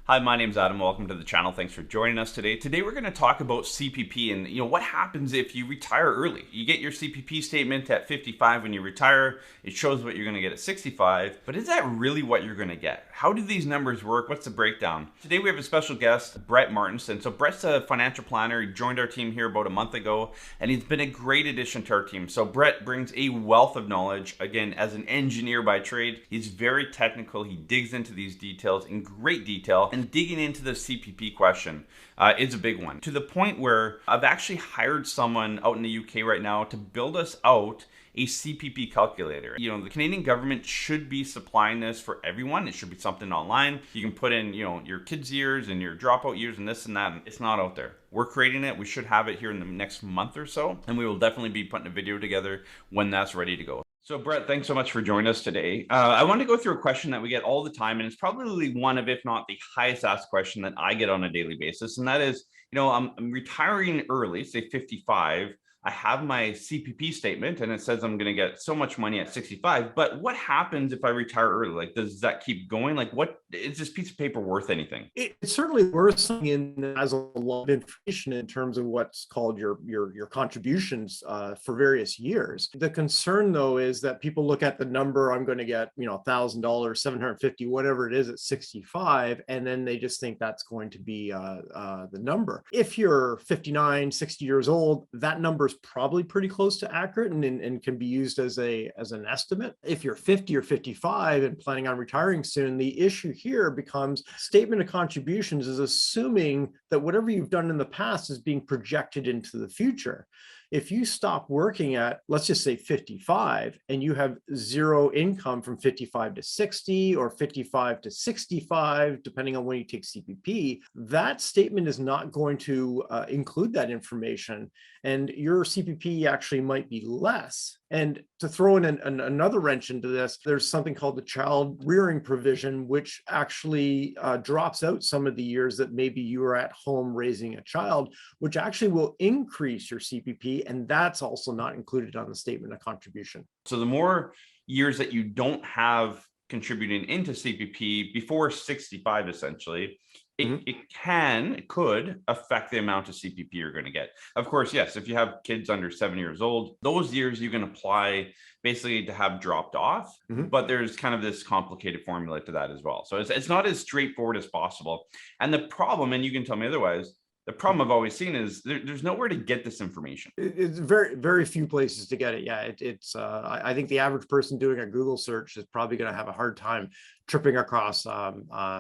Hi, my name's Adam. Welcome to the channel. Thanks for joining us today. Today we're going to talk about CPP and what happens if you retire early. You get your CPP statement at 55 when you retire. It shows what you're going to get at 65, but is that really what you're going to get? How do these numbers work? What's the breakdown? Today we have a special guest, Brett Martinson. So Brett's a financial planner. He joined our team here about a month ago, and he's been a great addition to our team. So Brett brings a wealth of knowledge. Again, as an engineer by trade, he's very technical. He digs into these details in great detail. And digging into the CPP question is a big one, to the point where I've actually hired someone out in the UK right now to build us out a CPP calculator. The Canadian government should be supplying this for everyone. It should be something online. You can put in, your kids' years and your dropout years and this and that. It's not out there. We're creating it. We should have it here in the next month or so, and we will definitely be putting a video together when that's ready to go. So Brett, thanks so much for joining us today. I want to go through a question that we get all the time, and it's probably one of, if not the highest asked question that I get on a daily basis. And that is, I'm retiring early, say 55. I have my CPP statement and it says I'm going to get so much money at 65, but what happens if I retire early? Like, does that keep going? Like, what is this piece of paper worth anything? It's certainly worth something in as a lot of information in terms of what's called your contributions for various years. The concern though is that people look at the number, I'm going to get, $1,000, 750, whatever it is at 65, and then they just think that's going to be the number. If you're 59, 60 years old, that number is probably pretty close to accurate and can be used as an estimate. If you're 50 or 55 and planning on retiring soon, the issue here becomes statement of contributions is assuming that whatever you've done in the past is being projected into the future. If you stop working at, let's just say 55, and you have zero income from 55 to 60 or 55 to 65, depending on when you take CPP, that statement is not going to include that information. And your CPP actually might be less. And to throw in another wrench into this, there's something called the child rearing provision, which actually drops out some of the years that maybe you are at home raising a child, which actually will increase your CPP. And that's also not included on the statement of contribution. So the more years that you don't have contributing into CPP before 65, essentially, it could affect the amount of CPP you're going to get. Of course, yes, if you have kids under 7 years old, those years you can apply basically to have dropped off, but there's kind of this complicated formula to that as well. So it's not as straightforward as possible. And the problem, and you can tell me otherwise, the problem I've always seen is there's nowhere to get this information. It's very, very few places to get it. Yeah, I think the average person doing a Google search is probably going to have a hard time tripping across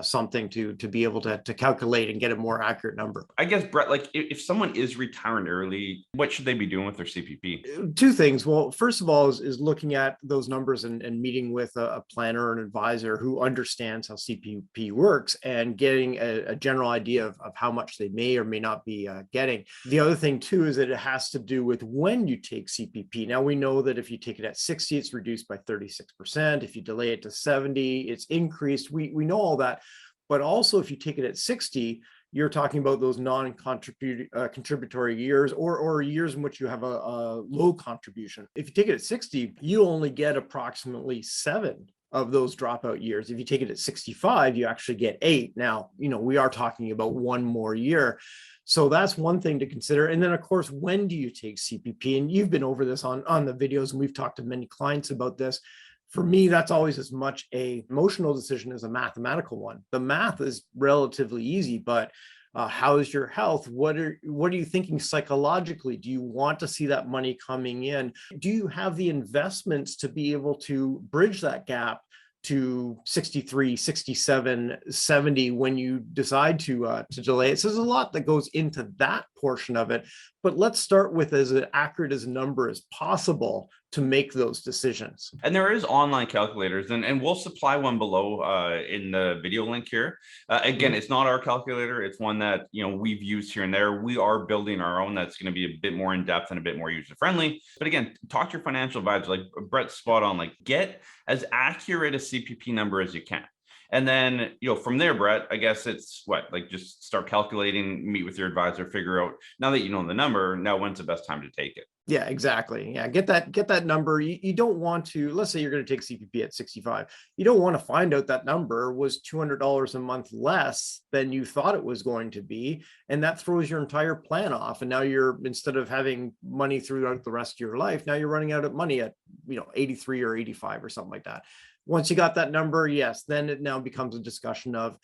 something to be able to calculate and get a more accurate number. I guess, Brett, like if someone is retiring early, what should they be doing with their CPP? Two things. Well, first of all is looking at those numbers and meeting with a planner or an advisor who understands how CPP works and getting a general idea of how much they may or may not be getting. The other thing too is that it has to do with when you take CPP. Now we know that if you take it at 60, it's reduced by 36%. If you delay it to 70, it's increased. We know all that, but also if you take it at 60, you're talking about those non-contributory years or years in which you have a low contribution. If you take it at 60, you only get approximately 7 of those dropout years. If you take it at 65, you actually get 8. Now, we are talking about one more year. So that's one thing to consider. And then of course, when do you take CPP? And you've been over this on the videos, and we've talked to many clients about this. For me, that's always as much a emotional decision as a mathematical one. The math is relatively easy, but how is your health? What are you thinking psychologically? Do you want to see that money coming in? Do you have the investments to be able to bridge that gap to 63, 67, 70 when you decide to delay it? So there's a lot that goes into that portion of it, but let's start with as accurate as a number as possible to make those decisions. And there is online calculators, and we'll supply one below in the video link here. Again, it's not our calculator. It's one that we've used here and there. We are building our own that's going to be a bit more in depth and a bit more user friendly. But again, talk to your financial advisor. Like Brett's spot on. Like, get as accurate a CPP number as you can. And then, from there, Brett, I guess it's what, like just start calculating, meet with your advisor, figure out, now that you know the number, now when's the best time to take it? Yeah, exactly. Yeah, get that number. You don't want to, let's say you're going to take CPP at 65. You don't want to find out that number was $200 a month less than you thought it was going to be. And that throws your entire plan off. And now you're, instead of having money throughout the rest of your life, now you're running out of money at, 83 or 85 or something like that. Once you got that number, yes, then it now becomes a discussion of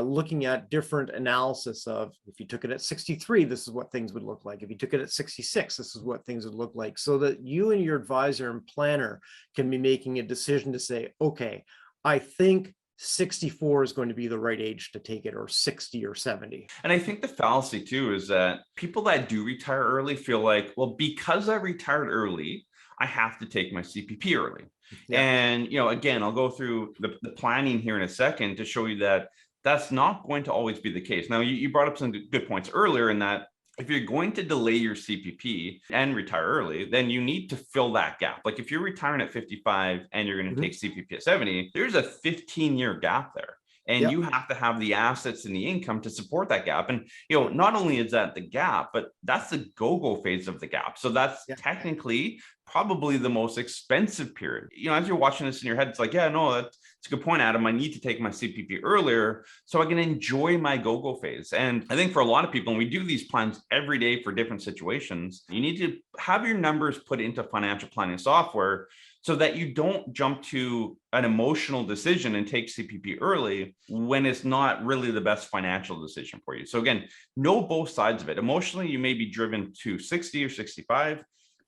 looking at different analysis of, if you took it at 63, this is what things would look like. If you took it at 66, this is what things would look like, so that you and your advisor and planner can be making a decision to say, okay, I think 64 is going to be the right age to take it, or 60 or 70. And I think the fallacy too is that people that do retire early feel like, well, because I retired early, I have to take my CPP early. Yeah. And, again, I'll go through the planning here in a second to show you that that's not going to always be the case. Now, you brought up some good points earlier in that if you're going to delay your CPP and retire early, then you need to fill that gap. Like if you're retiring at 55 and you're going to take CPP at 70, there's a 15-year gap there. And you have to have the assets and the income to support that gap. And, not only is that the gap, but that's the go-go phase of the gap. So that's technically probably the most expensive period. As you're watching this in your head, it's like, yeah, no, that's a good point, Adam. I need to take my CPP earlier so I can enjoy my go-go phase. And I think for a lot of people, and we do these plans every day for different situations, you need to have your numbers put into financial planning software so that you don't jump to an emotional decision and take CPP early when it's not really the best financial decision for you. So again, know both sides of it. Emotionally, you may be driven to 60 or 65,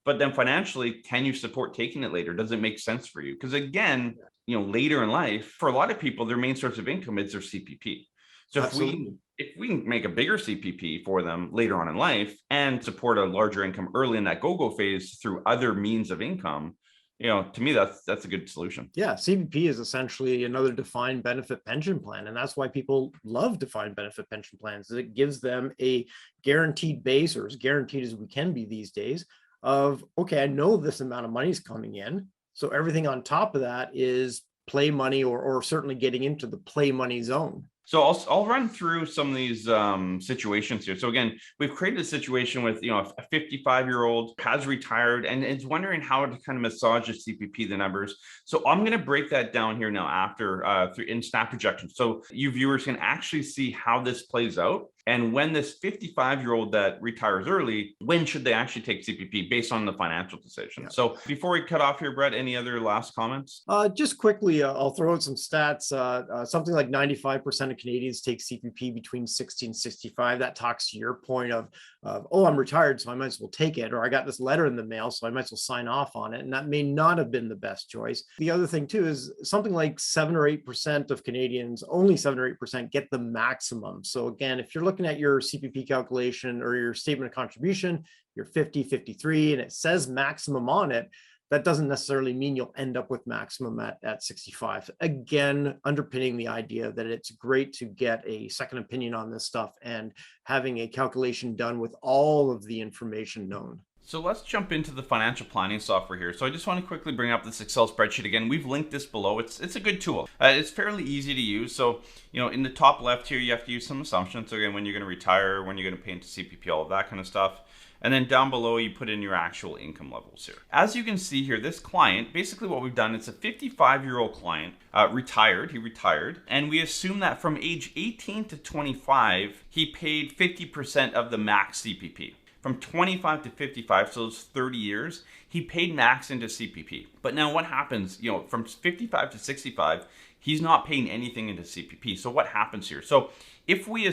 but then financially, can you support taking it later? Does it make sense for you? Because again, later in life, for a lot of people, their main source of income is their CPP. So if we can make a bigger CPP for them later on in life and support a larger income early in that go-go phase through other means of income, to me, that's a good solution. Yeah, CPP is essentially another defined benefit pension plan. And that's why people love defined benefit pension plans. It gives them a guaranteed base, or as guaranteed as we can be these days, of, okay, I know this amount of money is coming in. So everything on top of that is play money, or certainly getting into the play money zone. So I'll run through some of these situations here. So again, we've created a situation with, a 55-year-old has retired and is wondering how to kind of massage the CPP, the numbers. So I'm going to break that down here now after in snap projections. So you viewers can actually see how this plays out. And when this 55-year-old that retires early, when should they actually take CPP based on the financial decision? Yeah. So before we cut off here, Brett, any other last comments? Just quickly, I'll throw out some stats. Something like 95% of Canadians take CPP between 60 and 65. That talks to your point of, oh, I'm retired, so I might as well take it. Or I got this letter in the mail, so I might as well sign off on it. And that may not have been the best choice. The other thing too is something like 7 or 8% of Canadians, only 7 or 8% get the maximum. So again, if you're looking at your CPP calculation or your statement of contribution, you're 50, 53, and it says maximum on it, that doesn't necessarily mean you'll end up with maximum at 65. Again, underpinning the idea that it's great to get a second opinion on this stuff and having a calculation done with all of the information known. So let's jump into the financial planning software here. So I just want to quickly bring up this Excel spreadsheet again. We've linked this below. It's a good tool. It's fairly easy to use. So, in the top left here, you have to use some assumptions. So again, when you're going to retire, when you're going to pay into CPP, all of that kind of stuff. And then down below, you put in your actual income levels here. As you can see here, this client, basically what we've done, it's a 55-year-old client, retired, he retired, and we assume that from age 18 to 25, he paid 50% of the max CPP. From 25 to 55, so those 30 years, he paid max into CPP. But now what happens, from 55 to 65, he's not paying anything into CPP. So what happens here? So if we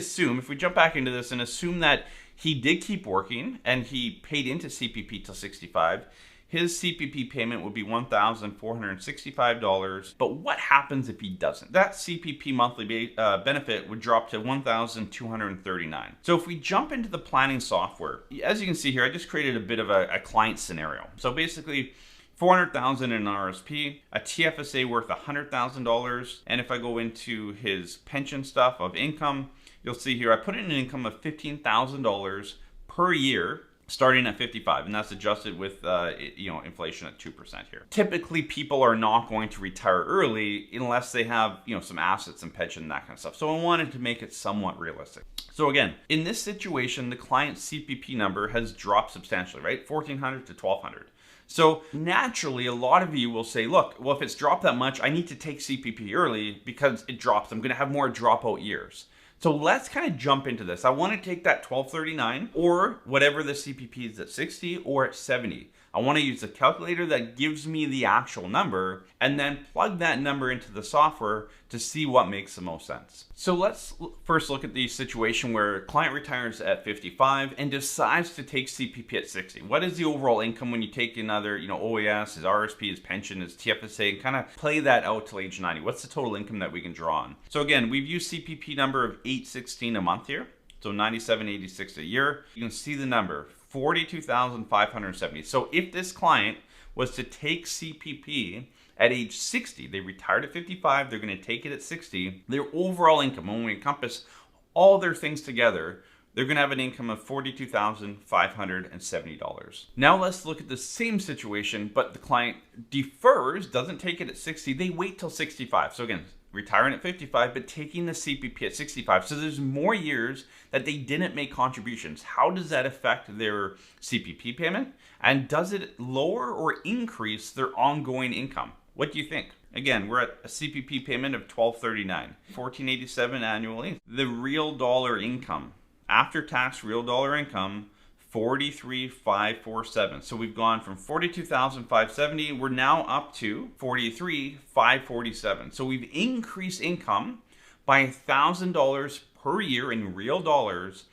jump back into this and assume that he did keep working and he paid into CPP till 65, his CPP payment would be $1,465. But what happens if he doesn't? That CPP monthly benefit would drop to $1,239. So if we jump into the planning software, as you can see here, I just created a bit of a client scenario. So basically, $400,000 in an RSP, a TFSA worth $100,000. And if I go into his pension stuff of income, you'll see here, I put in an income of $15,000 per year starting at 55, and that's adjusted with inflation at 2% here. Typically, people are not going to retire early unless they have some assets and pension and that kind of stuff. So I wanted to make it somewhat realistic. So again, in this situation, the client's CPP number has dropped substantially, right? 1,400 to 1,200. So naturally, a lot of you will say, look, well, if it's dropped that much, I need to take CPP early because it drops. I'm going to have more dropout years. So let's kind of jump into this. I want to take that 1239 or whatever the CPP is at 60 or at 70. I want to use a calculator that gives me the actual number and then plug that number into the software to see what makes the most sense. So let's first look at the situation where a client retires at 55 and decides to take CPP at 60. What is the overall income when you take another, OAS, his RSP, his pension, his TFSA, and kind of play that out till age 90? What's the total income that we can draw on? So again, we've used CPP number of 816 a month here. So 97.86 a year. You can see the number, 42,570. So if this client was to take CPP at age 60, they retired at 55, they're going to take it at 60, their overall income, when we encompass all their things together, they're going to have an income of $42,570. Now let's look at the same situation, but the client defers, doesn't take it at 60, they wait till 65. So again, retiring at 55, but taking the CPP at 65. So there's more years that they didn't make contributions. How does that affect their CPP payment? And does it lower or increase their ongoing income? What do you think? Again, we're at a CPP payment of $1,239, $1,487 annually. The real dollar income, after tax real dollar income, 43,547. So we've gone from 42,570. We're now up to 43,547. So we've increased income by $1,000 per year in real dollars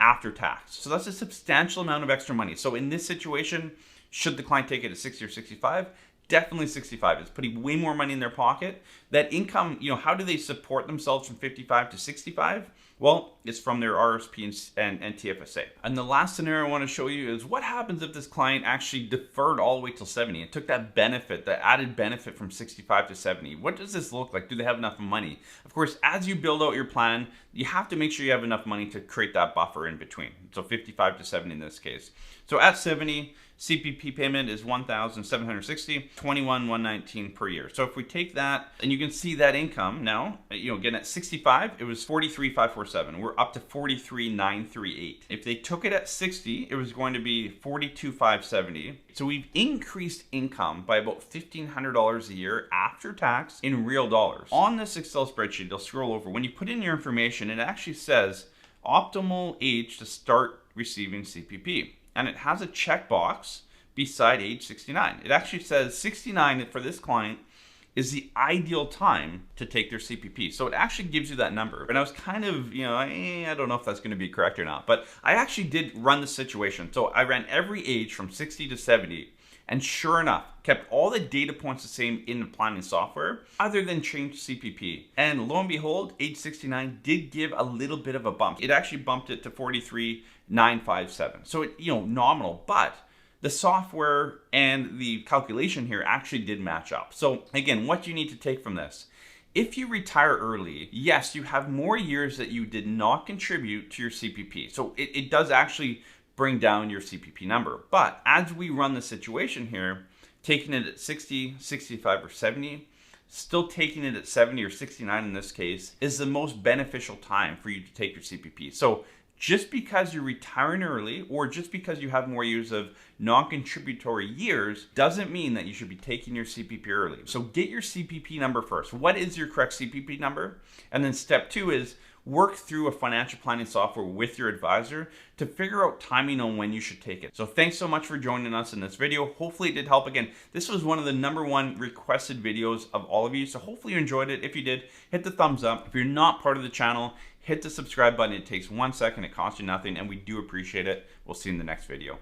after tax. So that's a substantial amount of extra money. So in this situation, should the client take it at 60 or 65? Definitely 65. It's putting way more money in their pocket. That income, how do they support themselves from 55 to 65? Well, it's from their RSP and TFSA. And the last scenario I want to show you is what happens if this client actually deferred all the way till 70 and took that benefit, that added benefit from 65 to 70. What does this look like? Do they have enough money? Of course, as you build out your plan, you have to make sure you have enough money to create that buffer in between. So 55 to 70 in this case. So at 70, CPP payment is $1,760, $21,119 per year. So if we take that, and you can see that income now, again at 65, it was $43,547. We're up to $43,938. If they took it at 60, it was going to be $42,570. So we've increased income by about $1,500 a year after tax in real dollars. On this Excel spreadsheet, they'll scroll over. When you put in your information, it actually says optimal age to start receiving CPP. And it has a checkbox beside age 69. It actually says 69 for this client is the ideal time to take their CPP. So it actually gives you that number. And I was kind of, I don't know if that's gonna be correct or not, but I actually did run the situation. So I ran every age from 60 to 70, and sure enough, kept all the data points the same in the planning software, other than changed CPP. And lo and behold, age 69 did give a little bit of a bump. It actually bumped it to 43,957. So it, nominal, but the software and the calculation here actually did match up. So again, what you need to take from this, if you retire early, yes, you have more years that you did not contribute to your CPP. So it does actually bring down your CPP number. But as we run the situation here, taking it at 60, 65, or 70, still taking it at 70 or 69 in this case, is the most beneficial time for you to take your CPP. So just because you're retiring early or just because you have more years of non-contributory years doesn't mean that you should be taking your CPP early. So get your CPP number first. What is your correct CPP number? And then step 2 is work through a financial planning software with your advisor to figure out timing on when you should take it. So thanks so much for joining us in this video. Hopefully it did help. Again, this was one of the #1 requested videos of all of you. So hopefully you enjoyed it. If you did, hit the thumbs up. If you're not part of the channel, hit the subscribe button. It takes 1 second. It costs you nothing, and we do appreciate it. We'll see you in the next video.